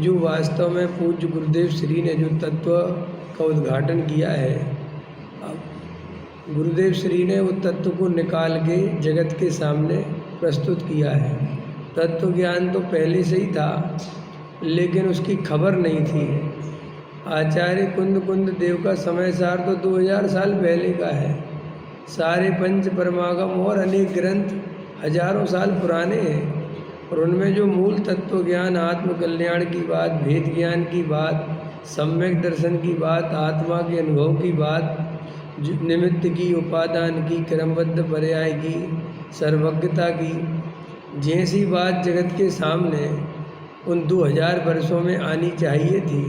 जो वास्तव में पूज्य गुरुदेव श्री ने जो तत्व का उद्घाटन किया है, अब गुरुदेव श्री ने वो तत्व को निकाल के जगत के सामने प्रस्तुत किया है। तत्व ज्ञान तो पहले से ही था, लेकिन उसकी खबर नहीं थी। आचार्य कुंद देव का समय सार तो 2000 साल पहले का है। सारे पंच परमागम और अनेक ग्रंथ हजारों साल पुराने हैं, और उनमें जो मूल तत्व ज्ञान, आत्मकल्याण की बात, भेद ज्ञान की बात, सम्यक दर्शन की बात, आत्मा के अनुभव की बात, निमित्त की, उपादान की, क्रमबद्ध पर्याय की, सर्वज्ञता की, जैसी बात जगत के सामने उन 2000 वर्षों में आनी चाहिए थी,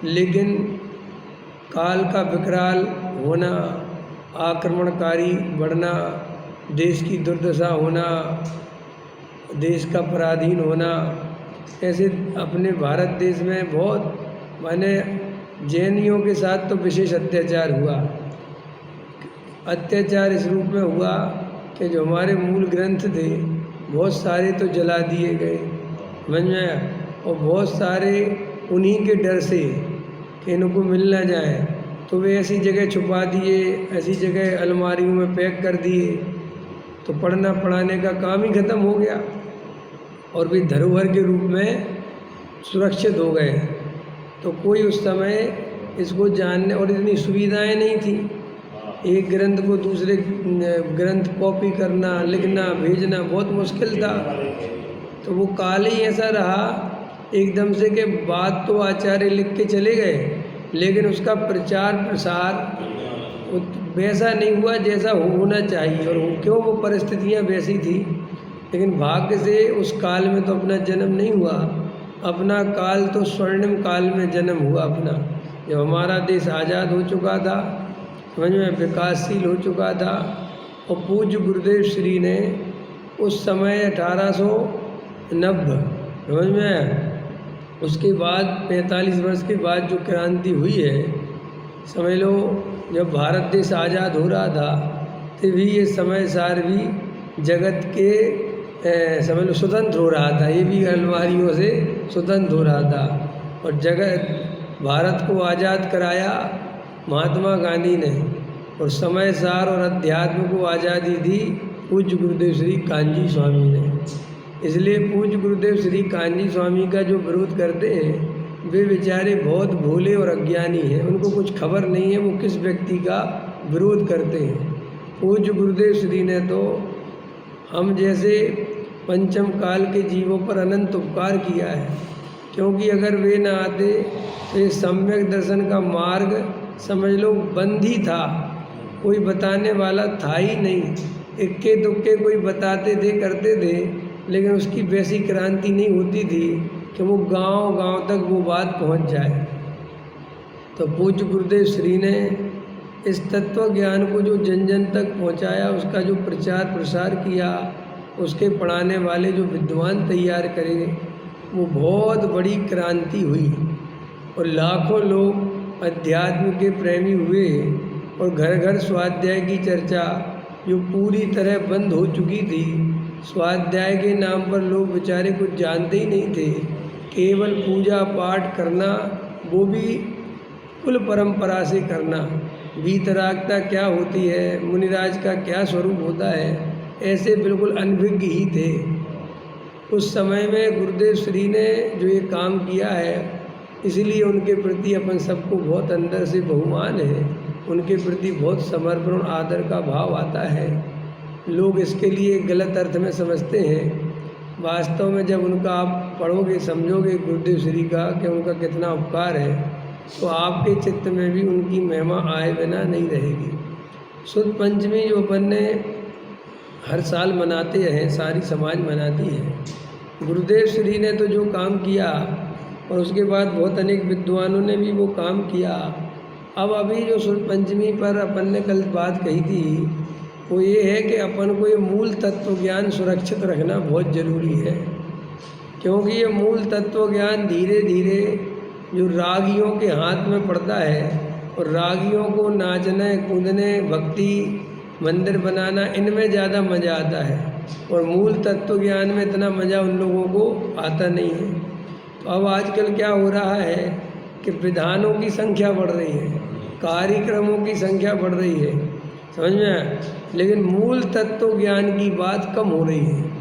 लेकिन काल का विकराल होना, आक्रमणकारी बढ़ना, देश की दुर्दशा होना, देश का पराधीन होना, ऐसे अपने भारत देश में बहुत माने जैनियों के साथ तो विशेष अत्याचार हुआ। अत्याचार इस रूप में हुआ कि जो हमारे मूल ग्रंथ थे बहुत सारे तो जला दिए गए, समझ में, और बहुत सारे उन्हीं के डर से कि इनको मिल ना जाए तो वे ऐसी जगह छुपा दिए, ऐसी जगह अलमारियों में पैक कर दिए, तो पढ़ना पढ़ाने का काम ही खत्म हो गया और वे धरोहर के रूप में सुरक्षित हो गए। तो कोई उस समय इसको जानने, और इतनी सुविधाएं नहीं थी, एक ग्रंथ को दूसरे ग्रंथ कॉपी करना, लिखना, भेजना बहुत मुश्किल था। तो वो काल ही ऐसा रहा एकदम से कि बात तो आचार्य लिख के चले गए, लेकिन उसका प्रचार प्रसार वैसा नहीं हुआ जैसा होना चाहिए। और क्यों, वो परिस्थितियाँ वैसी थी, लेकिन भाग्य से उस काल में तो अपना जन्म नहीं हुआ। अपना काल तो स्वर्णिम काल में जन्म हुआ अपना, जब हमारा देश आज़ाद हो चुका था, समझ में, विकासशील हो चुका था। और पूज्य गुरुदेव श्री ने उस समय 1890, समझ में, उसके बाद 45 वर्ष के बाद जो क्रांति हुई है, समझ लो, जब भारत देश आज़ाद हो रहा था तभी ये समय सार भी जगत के समझ लो स्वतंत्र हो रहा था, ये भी अलमारियों से स्वतंत्र हो रहा था। और जगत भारत को आज़ाद कराया महात्मा गांधी ने, और समय सार और अध्यात्म को आज़ादी दी पूज्य गुरुदेव श्री कान्जी स्वामी ने। इसलिए पूज्य गुरुदेव श्री कान्जी स्वामी का जो विरोध करते हैं वे बेचारे बहुत भोले और अज्ञानी हैं, उनको कुछ खबर नहीं है वो किस व्यक्ति का विरोध करते हैं। पूज्य गुरुदेव श्री ने तो हम जैसे पंचम काल के जीवों पर अनंत उपकार किया है, क्योंकि अगर वे न आते तो ये सम्यक दर्शन का मार्ग समझ लो बंद ही था, कोई बताने वाला था ही नहीं। इक्के दुक्के कोई बताते थे, करते थे, लेकिन उसकी वैसी क्रांति नहीं होती थी कि वो गांव तक वो बात पहुंच जाए। तो पूज्य गुरुदेव श्री ने इस तत्व ज्ञान को जो जन जन तक पहुंचाया, उसका जो प्रचार प्रसार किया, उसके पढ़ाने वाले जो विद्वान तैयार करे, वो बहुत बड़ी क्रांति हुई और लाखों लोग अध्यात्म के प्रेमी हुए। और घर घर स्वाध्याय की चर्चा जो पूरी तरह बंद हो चुकी थी, स्वाध्याय के नाम पर लोग बेचारे कुछ जानते ही नहीं थे, केवल पूजा पाठ करना, वो भी कुल परंपरा से करना। वीतरागता क्या होती है, मुनिराज का क्या स्वरूप होता है, ऐसे बिल्कुल अनभिज्ञ ही थे। उस समय में गुरुदेव श्री ने जो ये काम किया है, इसलिए उनके प्रति अपन सबको बहुत अंदर से बहुमान है, उनके प्रति बहुत समर्पण और आदर का भाव आता है। लोग इसके लिए गलत अर्थ में समझते हैं, वास्तव में जब उनका आप पढ़ोगे, समझोगे गुरुदेव श्री का कि उनका कितना उपकार है, तो आपके चित्त में भी उनकी महिमा आए बिना नहीं रहेगी। शुद्ध पंचमी जो अपन ने हर साल मनाते हैं, सारी समाज मनाती है, गुरुदेव श्री ने तो जो काम किया, और उसके बाद बहुत अनेक विद्वानों ने भी वो काम किया। अब अभी जो शुद्ध पंचमी पर अपन ने कल बात कही थी, वो ये है कि अपन को ये मूल तत्व ज्ञान सुरक्षित रखना बहुत ज़रूरी है, क्योंकि ये मूल तत्व ज्ञान धीरे धीरे जो रागियों के हाथ में पड़ता है, और रागियों को नाचने कूदने, भक्ति मंदिर बनाना, इनमें ज़्यादा मज़ा आता है, और मूल तत्व ज्ञान में इतना मज़ा उन लोगों को आता नहीं है। अब आजकल क्या हो रहा है कि विधानों की संख्या बढ़ रही है, कार्यक्रमों की संख्या बढ़ रही है, समझ में आया, लेकिन मूल तत्व ज्ञान की बात कम हो रही है।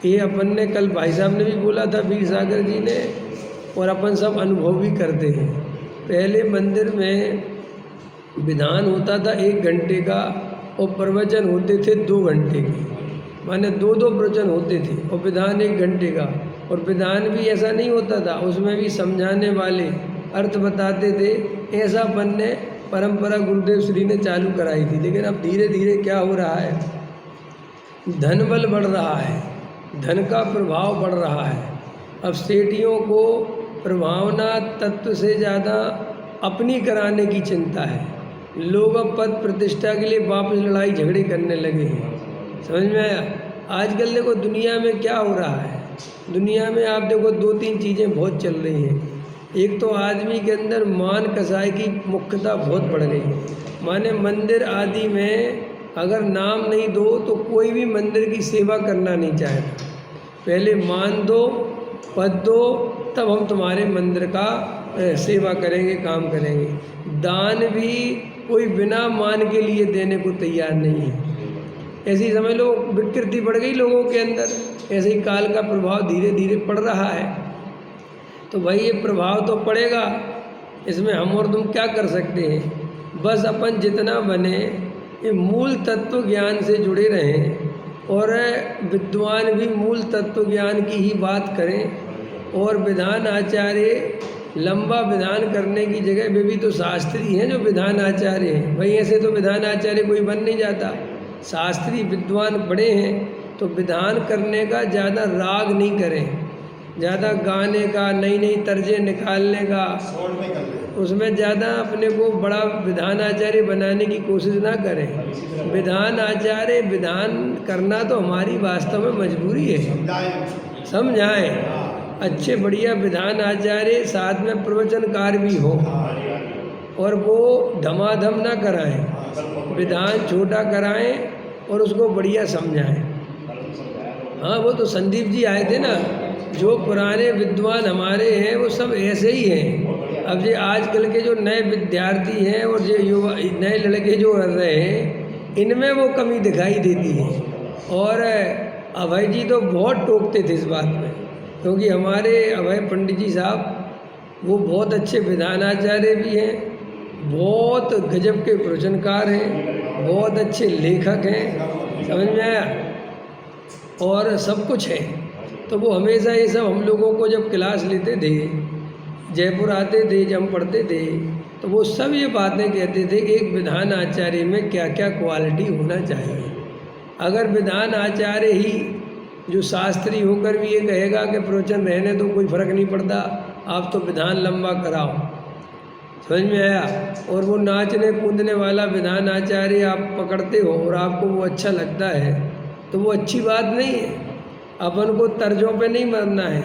ये अपन ने कल भाई साहब ने भी बोला था, वीर सागर जी ने, और अपन सब अनुभव भी करते हैं। पहले मंदिर में विधान होता था 1 घंटे का और प्रवचन होते थे 2 घंटे के, माने 2-2 प्रवचन होते थे और विधान 1 घंटे का। और विधान भी ऐसा नहीं होता था, उसमें भी समझाने वाले अर्थ बताते थे। ऐसा अपन ने परंपरा गुरुदेव श्री ने चालू कराई थी। लेकिन अब धीरे धीरे क्या हो रहा है, धन बल बढ़ रहा है, धन का प्रभाव बढ़ रहा है। अब सेठियों को प्रभावना तत्व से ज़्यादा अपनी कराने की चिंता है। लोग अब पद प्रतिष्ठा के लिए वापस लड़ाई झगड़े करने लगे हैं, समझ में आया। आजकल देखो दुनिया में क्या हो रहा है, दुनिया में आप देखो 2-3 चीज़ें बहुत चल रही हैं। एक तो आदमी के अंदर मान कसाई की मुख्यता बहुत बढ़ गई है। माने मंदिर आदि में अगर नाम नहीं दो तो कोई भी मंदिर की सेवा करना नहीं चाहेगा। पहले मान दो, पद दो, तब हम तुम्हारे मंदिर का सेवा करेंगे, काम करेंगे। दान भी कोई बिना मान के लिए देने को तैयार नहीं है। ऐसी समझ लो विकृति बढ़ गई लोगों के अंदर। ऐसे ही काल का प्रभाव धीरे धीरे पड़ रहा है। तो भाई ये प्रभाव तो पड़ेगा, इसमें हम और तुम क्या कर सकते हैं। बस अपन जितना बने ये मूल तत्व ज्ञान से जुड़े रहें और विद्वान भी मूल तत्व ज्ञान की ही बात करें। और विधान आचार्य लंबा विधान करने की जगह वे भी तो शास्त्री हैं जो विधान आचार्य हैं। भाई ऐसे तो विधान आचार्य कोई बन नहीं जाता। शास्त्री विद्वान बड़े हैं तो विधान करने का ज़्यादा राग नहीं करें, ज़्यादा गाने का, नई नई तर्जें निकालने का, उसमें ज़्यादा अपने को बड़ा विधान आचार्य बनाने की कोशिश ना करें। विधान आचार्य विधान करना तो हमारी वास्तव में मजबूरी है। समझाएं अच्छे बढ़िया विधान आचार्य, साथ में प्रवचनकार भी हो और वो धमाधम ना कराएं, विधान छोटा कराएं और उसको बढ़िया समझाएं। हाँ वो तो संदीप जी आए थे ना, जो पुराने विद्वान हमारे हैं वो सब ऐसे ही हैं। अब ये आजकल के जो नए विद्यार्थी हैं और जो युवा नए लड़के जो कर रहे हैं, इनमें वो कमी दिखाई देती है। और अभय जी तो बहुत टोकते थे इस बात में, क्योंकि हमारे अभय पंडित जी साहब वो बहुत अच्छे विधानाचार्य भी हैं, बहुत गजब के प्रवचनकार हैं, बहुत अच्छे लेखक हैं, समझ में आया, और सब कुछ है। तो वो हमेशा ये सब हम लोगों को जब क्लास लेते थे, जयपुर आते थे, जब हम पढ़ते थे, तो वो सब ये बातें कहते थे कि एक विधान आचार्य में क्या क्या क्वालिटी होना चाहिए। अगर विधान आचार्य ही जो शास्त्री होकर भी ये कहेगा कि प्रवचन रहने तो कोई फ़र्क नहीं पड़ता, आप तो विधान लंबा कराओ, समझ में आया, और वो नाचने कूदने वाला विधान आचार्य आप पकड़ते हो और आपको वो अच्छा लगता है, तो वो अच्छी बात नहीं है। अपन को तर्जों पे नहीं मरना है,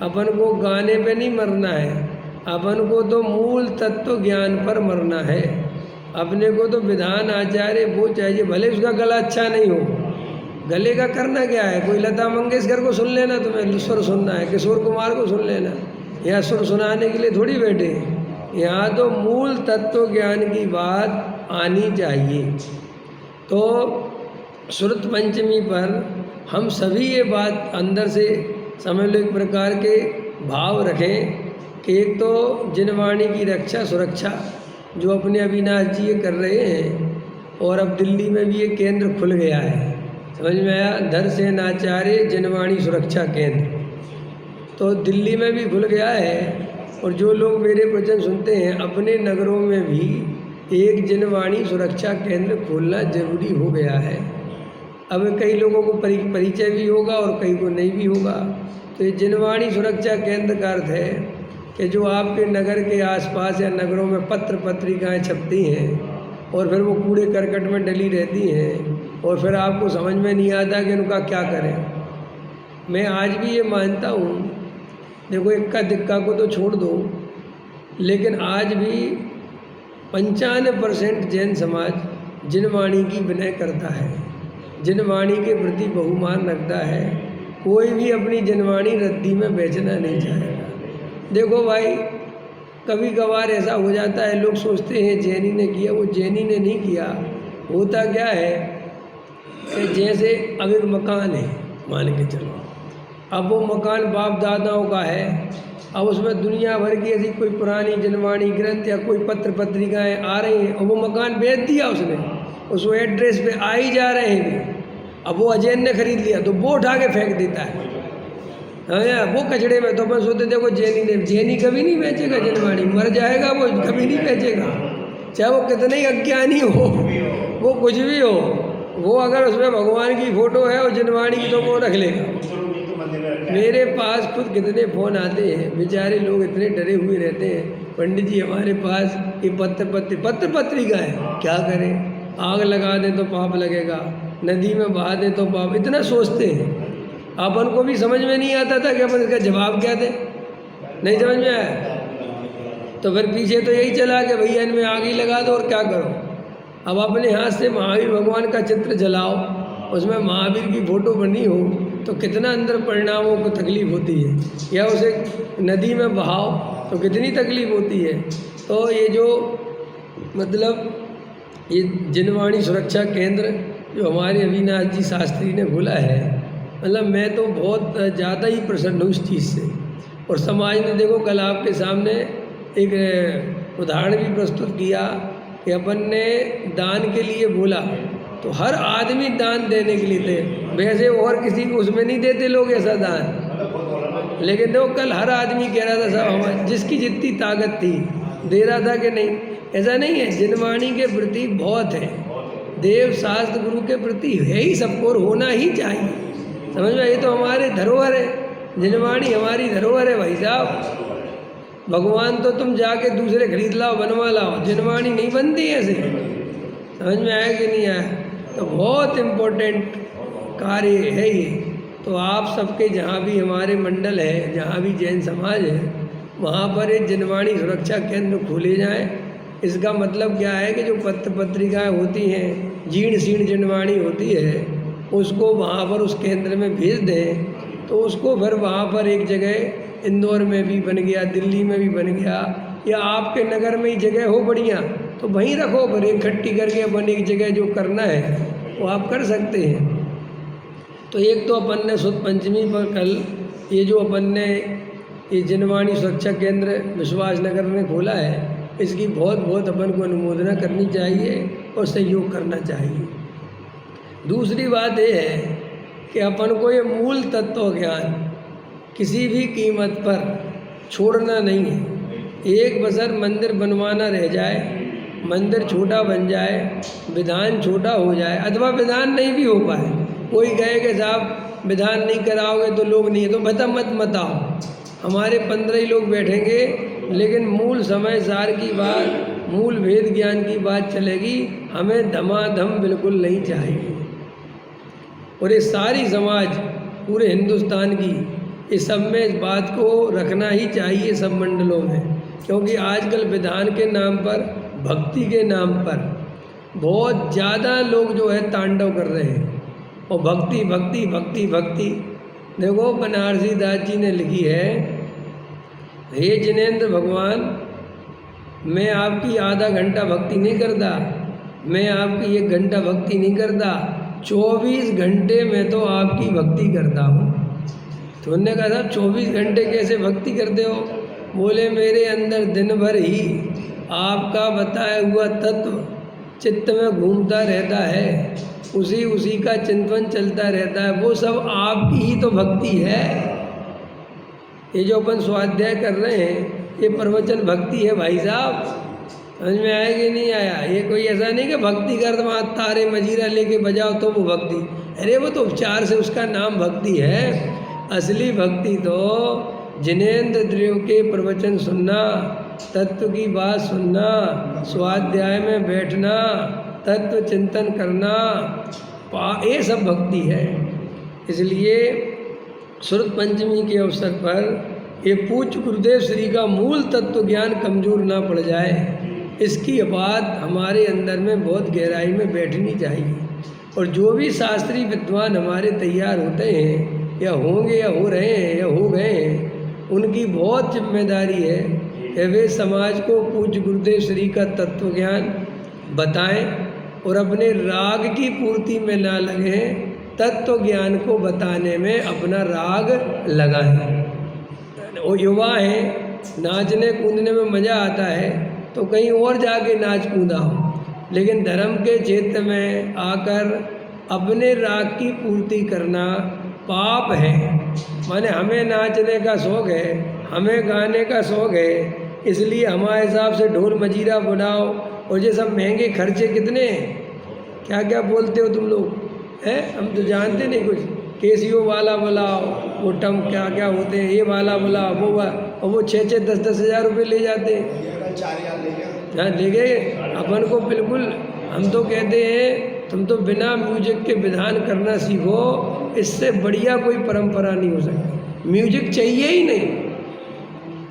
अपन को गाने पे नहीं मरना है, अपन को तो मूल तत्व ज्ञान पर मरना है। अपने को तो विधान आचार्य वो चाहिए, भले उसका गला अच्छा नहीं हो, गले का करना क्या है। कोई लता मंगेशकर को सुन लेना, तुम्हें स्वर सुनना है, किशोर कुमार को सुन लेना, यहाँ सुर सुनाने के लिए थोड़ी बैठे हैं। यहाँ तो मूल तत्व ज्ञान की बात आनी चाहिए। तो श्रुत पंचमी पर हम सभी ये बात अंदर से समझ लो, एक प्रकार के भाव रखें कि एक तो जिनवाणी की रक्षा सुरक्षा जो अपने अविनाश जी ये कर रहे हैं, और अब दिल्ली में भी ये केंद्र खुल गया है, समझ में आया, धरसेनाचार्य जिनवाणी सुरक्षा केंद्र, तो दिल्ली में भी खुल गया है। और जो लोग मेरे प्रवचन सुनते हैं, अपने नगरों में भी एक जिनवाणी सुरक्षा केंद्र खोलना जरूरी हो गया है। अब कई लोगों को परिचय भी होगा और कई को नहीं भी होगा। तो ये जिनवाणी सुरक्षा केंद्र का अर्थ है कि जो आपके नगर के आसपास या नगरों में पत्र पत्रिकाएं छपती हैं और फिर वो कूड़े करकट में डली रहती हैं और फिर आपको समझ में नहीं आता कि उनका क्या करें। मैं आज भी ये मानता हूँ, देखो इक्का दिक्का को तो छोड़ दो, लेकिन आज भी 95% जैन समाज जिनवाणी की विनय करता है, जिनवाणी के प्रति बहुमान रखता है। कोई भी अपनी जिनवाणी रद्दी में बेचना नहीं चाहेगा। देखो भाई, कभी कभार ऐसा हो जाता है, लोग सोचते हैं जैनी ने किया, वो जैनी ने नहीं किया। होता क्या है कि जैसे अब एक मकान है, मान के चलो, अब वो मकान बाप दादाओं का है, अब उसमें दुनिया भर की ऐसी कोई पुरानी जनवाणी ग्रंथ या कोई पत्र पत्रिकाएँ आ रही हैं, और वो मकान बेच दिया उसने, उस एड्रेस पे आ ही जा रहे हैं। अब वो अजैन ने खरीद लिया तो वो उठा के फेंक देता है, हाँ, वो कचड़े में। तो अपन सोचते देखो जैनी कभी नहीं बेचेगा जनवाणी, मर जाएगा वो, कभी नहीं बेचेगा, चाहे वो कितने ही अज्ञानी हो, वो कुछ भी हो, वो अगर उसमें भगवान की फोटो है और जनवाणी की तो वो रख लेगा। मेरे पास खुद कितने फ़ोन आते हैं, बेचारे लोग इतने डरे हुए रहते हैं, पंडित जी हमारे पास ये पत्र पत्रिका है, क्या करें, आग लगा दें तो पाप लगेगा, नदी में बहा दें तो पाप, इतना सोचते हैं। अपन को भी समझ में नहीं आता था कि अपन इसका जवाब क्या दें, नहीं समझ में आया, तो फिर पीछे तो यही चला कि भैया इनमें आग ही लगा दो और क्या करो। अब अपने हाथ से महावीर भगवान का चित्र जलाओ, उसमें महावीर की फ़ोटो बनी हो तो कितना अंदर परिणामों को तकलीफ़ होती है, या उसे नदी में बहाओ तो कितनी तकलीफ़ होती है। तो ये जो मतलब ये जनवाणी सुरक्षा केंद्र जो हमारे अविनाश जी शास्त्री ने खोला है, मतलब मैं तो बहुत ज़्यादा ही प्रसन्न हूँ इस चीज़ से। और समाज ने देखो कल आपके सामने एक उदाहरण भी प्रस्तुत किया कि अपन ने दान के लिए बोला तो हर आदमी दान देने के लिए थे, वैसे और किसी को उसमें नहीं देते लोग ऐसा दान, लेकिन देखो कल हर आदमी कह रहा था साहब हमारे जिसकी जितनी ताकत थी दे रहा था कि नहीं। ऐसा नहीं है, जनवाणी के प्रति बहुत है, देव शास्त्र गुरु के प्रति है ही सबको, और होना ही चाहिए, समझ में। ये तो हमारे धरोहर है, जनवाणी हमारी धरोहर है भाई साहब। भगवान तो तुम जाके दूसरे खरीद लाओ, बनवा लाओ, जनवाणी नहीं बनती ऐसे, समझ में आया कि नहीं आया। तो बहुत इम्पोर्टेंट कार्य है ये। तो आप सबके जहाँ भी हमारे मंडल है, जहाँ भी जैन समाज है, वहाँ पर एक जनवाणी सुरक्षा केंद्र खोले जाएं। इसका मतलब क्या है कि जो पत्र पत्रिकाएँ होती हैं, जीर्ण शीर्ण जनवाणी होती है, उसको वहाँ पर उस केंद्र में भेज दें, तो उसको फिर वहाँ पर एक जगह इंदौर में भी बन गया, दिल्ली में भी बन गया, या आपके नगर में ही जगह हो बढ़िया तो वहीं रखो, फिर इकट्ठी करके अपन एक जगह जो करना है वो आप कर सकते हैं। तो एक तो अपन ने सुद पंचमी पर कल ये जो अपन ने ये जनवाणी सुरक्षा केंद्र विश्वास नगर में खोला है, इसकी बहुत बहुत अपन को अनुमोदना करनी चाहिए और सहयोग करना चाहिए। दूसरी बात ये है कि अपन को ये मूल तत्व ज्ञान किसी भी कीमत पर छोड़ना नहीं है। एक बसर मंदिर बनवाना रह जाए, मंदिर छोटा बन जाए, विधान छोटा हो जाए, अथवा विधान नहीं भी हो पाए, कोई कहे कि साहब विधान नहीं कराओगे तो लोग नहीं है, तो बता मत आओ, हमारे 15 ही लोग बैठेंगे, लेकिन मूल समय सार की बात, मूल वेद ज्ञान की बात चलेगी। हमें धमाधम बिल्कुल नहीं चाहिए। और ये सारी समाज पूरे हिंदुस्तान की इस सब में इस बात को रखना ही चाहिए सब मंडलों में, क्योंकि आजकल विधान के नाम पर, भक्ति के नाम पर बहुत ज़्यादा लोग जो है तांडव कर रहे हैं। और भक्ति भक्ति भक्ति भक्ति, देखो बनारसी दास जी ने लिखी है, हे जिनेंद्र भगवान, मैं आपकी आधा घंटा भक्ति नहीं करता, मैं आपकी 1 घंटा भक्ति नहीं करता, 24 घंटे में तो आपकी भक्ति करता हूँ। तो उन्होंने कहा साहब 24 घंटे कैसे भक्ति करते हो? बोले मेरे अंदर दिन भर ही आपका बताया हुआ तत्व चित्त में घूमता रहता है, उसी का चिंतन चलता रहता है, वो सब आपकी ही तो भक्ति है। ये जो अपन स्वाध्याय कर रहे हैं ये प्रवचन भक्ति है भाई साहब, समझ में आया कि नहीं आया? ये कोई ऐसा नहीं कि भक्ति कर वहाँ तारे मजीरा लेके बजाओ तो वो भक्ति, अरे वो तो उपचार से उसका नाम भक्ति है। असली भक्ति तो जिनेंद्र देव के प्रवचन सुनना, तत्व की बात सुनना, स्वाध्याय में बैठना, तत्व चिंतन करना, ये सब भक्ति है। इसलिए सुरत पंचमी के अवसर पर ये पूज्य गुरुदेव श्री का मूल तत्व ज्ञान कमज़ोर ना पड़ जाए, इसकी बात हमारे अंदर में बहुत गहराई में बैठनी चाहिए। और जो भी शास्त्रीय विद्वान हमारे तैयार होते हैं या होंगे या हो रहे हैं या हो गए हैं, उनकी बहुत जिम्मेदारी है कि वे समाज को पूज्य गुरुदेव श्री का तत्व ज्ञान बताएं और अपने राग की पूर्ति में ना लगे, तत्व ज्ञान को बताने में अपना राग लगाएं। वो युवा हैं, नाचने कूदने में मज़ा आता है तो कहीं और जाके नाच कूदा हो, लेकिन धर्म के क्षेत्र में आकर अपने राग की पूर्ति करना पाप है। माने हमें नाचने का शौक़ है, हमें गाने का शौक़ है, इसलिए हमारे हिसाब से ढोल मजीरा बुलाओ और ये सब महंगे खर्चे कितने हैं, क्या क्या बोलते हो तुम लोग हैं, हम तो जानते नहीं कुछ। केसियो वाला बुलाओ, वो टम क्या क्या होते हैं, ये वाला बुलाओ, और वो 6-6 10-10 हज़ार रुपये ले जाते हैं। हाँ ले गए अपन को बिल्कुल। हम तो कहते हैं तुम तो बिना म्यूजिक के विधान करना सीखो, इससे बढ़िया कोई परंपरा नहीं हो सकती। म्यूजिक चाहिए ही नहीं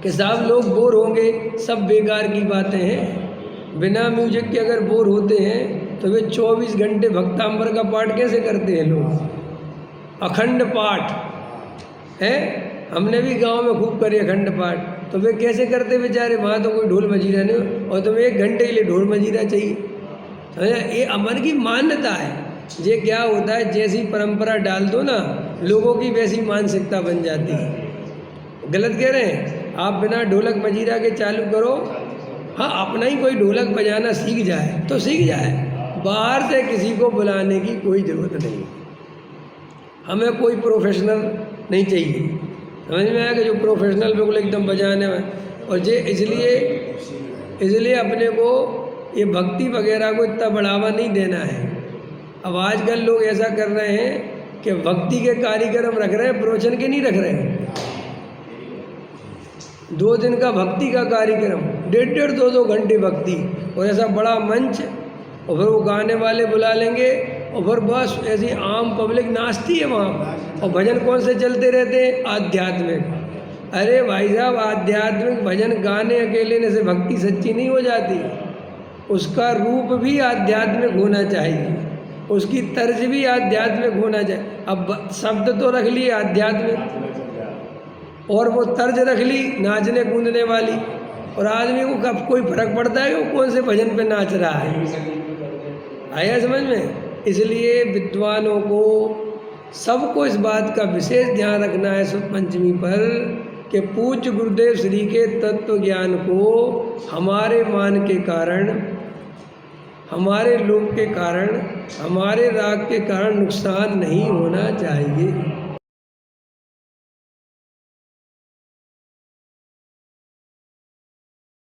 कि साहब लोग बोर होंगे, सब बेकार की बातें हैं। बिना म्यूजिक के अगर बोर होते हैं तो वे 24 घंटे भक्तांबर का पाठ कैसे करते हैं लोग, अखंड पाठ है। हमने भी गांव में खूब करे अखंड पाठ, तो वे कैसे करते बेचारे, वहाँ तो कोई ढोल मजीरा नहीं, और तुम्हें 1 घंटे के लिए ढोल मजीरा चाहिए। ये अमर की मान्यता है। ये क्या होता है, जैसी परंपरा डाल दो ना, लोगों की वैसी मानसिकता बन जाती है। गलत कह रहे हैं आप, बिना ढोलक मजीरा के चालू करो। हाँ, अपना ही कोई ढोलक बजाना सीख जाए तो सीख जाए, बाहर से किसी को बुलाने की कोई ज़रूरत नहीं। हमें कोई प्रोफेशनल नहीं चाहिए, समझ में आया कि जो प्रोफेशनल बिल्कुल एकदम बजाने में। और ये इसलिए अपने को ये भक्ति वगैरह को इतना बढ़ावा नहीं देना है। अब आजकल लोग ऐसा कर रहे हैं कि भक्ति के कार्यक्रम रख रहे हैं, प्रवचन के नहीं रख रहे हैं। 2 दिन का भक्ति का कार्यक्रम, 1.5 2 घंटे भक्ति, और ऐसा बड़ा मंच, और फिर वो गाने वाले बुला लेंगे, और फिर बस ऐसी आम पब्लिक नाचती है वहाँ। और भजन कौन से चलते रहते हैं, आध्यात्मिक। अरे भाई साहब, आध्यात्मिक भजन गाने अकेले से भक्ति सच्ची नहीं हो जाती, उसका रूप भी आध्यात्मिक होना चाहिए, उसकी तर्ज भी आध्यात्मिक होना चाहिए। अब शब्द तो रख लिए आध्यात्मिक, और वो तर्ज रख ली नाचने कूदने वाली, और आदमी को कब कोई फर्क पड़ता है कि वो कौन से भजन पे नाच रहा है। आया समझ में? इसलिए विद्वानों को सबको इस बात का विशेष ध्यान रखना है शुद्ध पंचमी पर कि पूज्य गुरुदेव श्री के तत्व ज्ञान को हमारे मान के कारण, हमारे लोभ के कारण, हमारे राग के कारण नुकसान नहीं होना चाहिए।